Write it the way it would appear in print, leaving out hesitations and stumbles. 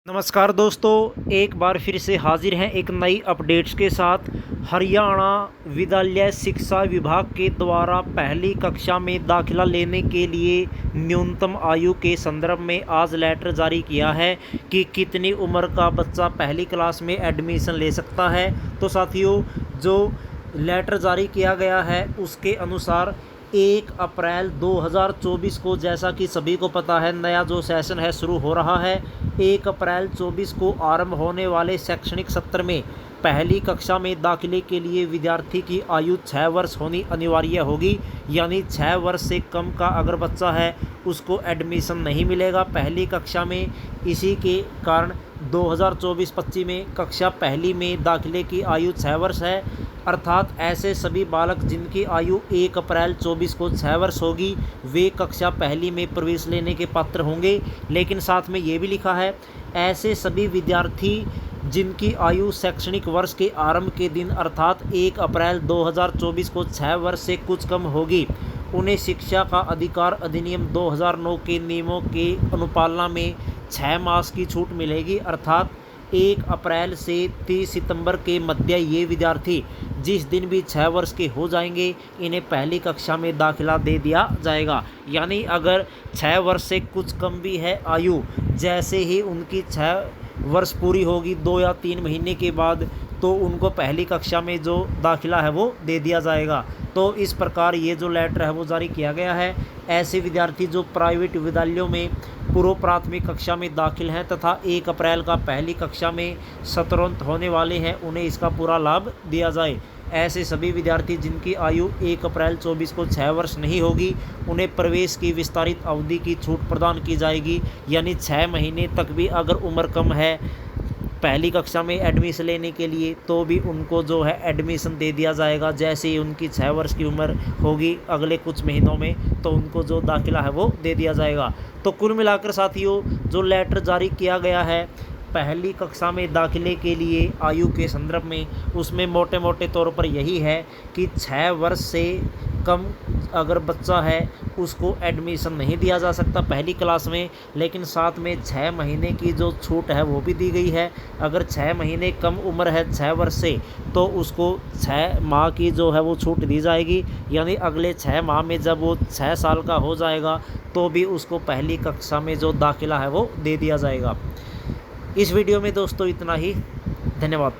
नमस्कार दोस्तों, एक बार फिर से हाजिर हैं एक नई अपडेट्स के साथ। हरियाणा विद्यालय शिक्षा विभाग के द्वारा पहली कक्षा में दाखिला लेने के लिए न्यूनतम आयु के संदर्भ में आज लेटर जारी किया है कि कितनी उम्र का बच्चा पहली क्लास में एडमिशन ले सकता है। तो साथियों, जो लेटर जारी किया गया है उसके अनुसार 1 अप्रैल 2024 को, जैसा कि सभी को पता है, नया जो सेशन है शुरू हो रहा है। 1 अप्रैल 24 को आरंभ होने वाले शैक्षणिक सत्र में पहली कक्षा में दाखिले के लिए विद्यार्थी की आयु 6 वर्ष होनी अनिवार्य होगी। यानी 6 वर्ष से कम का अगर बच्चा है उसको एडमिशन नहीं मिलेगा पहली कक्षा में। इसी के कारण 2024-25 में कक्षा पहली में दाखिले की आयु 6 वर्ष है। अर्थात ऐसे सभी बालक जिनकी आयु 1 अप्रैल 24 को 6 वर्ष होगी वे कक्षा पहली में प्रवेश लेने के पात्र होंगे। लेकिन साथ में ये भी लिखा है, ऐसे सभी विद्यार्थी जिनकी आयु शैक्षणिक वर्ष के आरंभ के दिन अर्थात 1 अप्रैल 2024 को 6 वर्ष से कुछ कम होगी, उन्हें शिक्षा का अधिकार अधिनियम 2009 के नियमों के अनुपालना में 6 मास की छूट मिलेगी। अर्थात 1 अप्रैल से 30 सितंबर के मध्य ये विद्यार्थी जिस दिन भी 6 वर्ष के हो जाएंगे इन्हें पहली कक्षा में दाखिला दे दिया जाएगा। यानी अगर 6 वर्ष से कुछ कम भी है आयु, जैसे ही उनकी 6 वर्ष पूरी होगी 2 या 3 महीने के बाद, तो उनको पहली कक्षा में जो दाखिला है वो दे दिया जाएगा। तो इस प्रकार ये जो लेटर है वो जारी किया गया है। ऐसे विद्यार्थी जो प्राइवेट विद्यालयों में पूर्व प्राथमिक कक्षा में दाखिल हैं तथा 1 अप्रैल का पहली कक्षा में सत्रोन्त होने वाले हैं, उन्हें इसका पूरा लाभ दिया जाए। ऐसे सभी विद्यार्थी जिनकी आयु 1 अप्रैल 24 को 6 वर्ष नहीं होगी उन्हें प्रवेश की विस्तारित अवधि की छूट प्रदान की जाएगी। यानी 6 महीने तक भी अगर उम्र कम है पहली कक्षा में एडमिशन लेने के लिए तो भी उनको जो है एडमिशन दे दिया जाएगा। जैसे ही उनकी 6 वर्ष की उम्र होगी अगले कुछ महीनों में तो उनको जो दाखिला है वो दे दिया जाएगा। तो कुल मिलाकर साथियों, जो लेटर जारी किया गया है पहली कक्षा में दाखिले के लिए आयु के संदर्भ में, उसमें मोटे मोटे तौर पर यही है कि 6 वर्ष से कम अगर बच्चा है उसको एडमिशन नहीं दिया जा सकता पहली क्लास में। लेकिन साथ में 6 महीने की जो छूट है वो भी दी गई है। अगर 6 महीने कम उम्र है 6 वर्ष से तो उसको 6 माह की जो है वो छूट दी जाएगी। यानी अगले 6 माह में जब वो 6 साल का हो जाएगा तो भी उसको पहली कक्षा में जो दाखिला है वो दे दिया जाएगा। इस वीडियो में दोस्तों इतना ही। धन्यवाद।